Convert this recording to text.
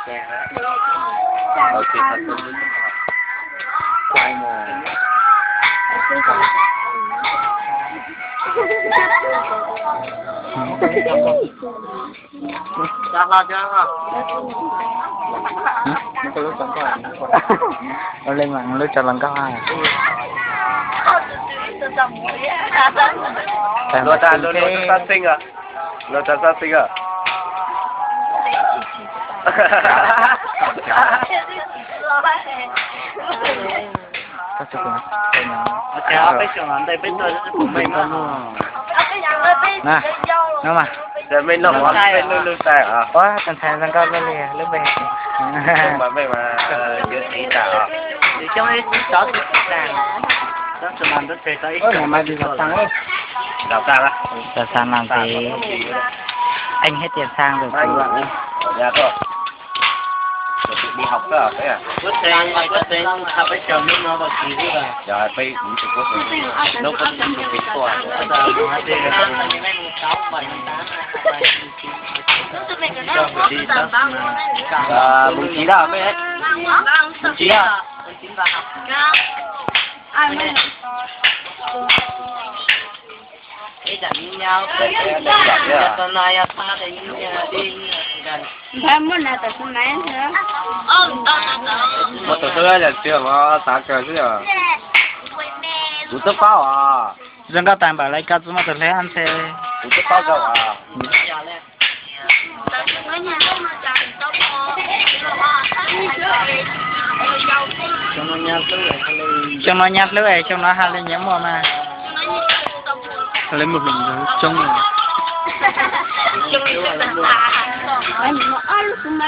Ok, thật quay mồ. Ra lo cho hả? Nó lên mạng lúc cho lần cao hai. Lo ta sinh à? Lo ta sinh à? Các chụp này. Nè, nó mà. Để mình nó món bên lưng tay à? Quá, thành thằng con lên lìa, lên bên. Mà về mà chưa tí cả à? Thì trong ấy có thì sàng. Đó sự làm rất thể tới. Ngày mai đi đào sang ấy. Đào sang á? Đào sang làm gì? Anh hết tiền sang rồi. Anh ở nhà thôi. Rồi tự đi học cơ à? Thế à? Quyết định học ở trường nước nó vào kỳ đi rồi. Rồi phải cũng chụp quốc rồi. Nó có chụp cái tuổi. Mùng 9 à mấy hết? Mùng 9 à? Đi đánh nhau. Tuần này ta thì đi gần. Em muốn là tập máy nữa. Một tổ chức là trường nó sáng cờ chứ à? Cú tấp bao à? Dân cao tàn bảo lấy cao mà tôi lấy ăn xe. Cú tấp bao đâu à? Trong nó nhát lưỡi, trong nó hai lên nhắm vào mà. Lấy một mình rồi, trông rồi. Anh mà ăn lúc mà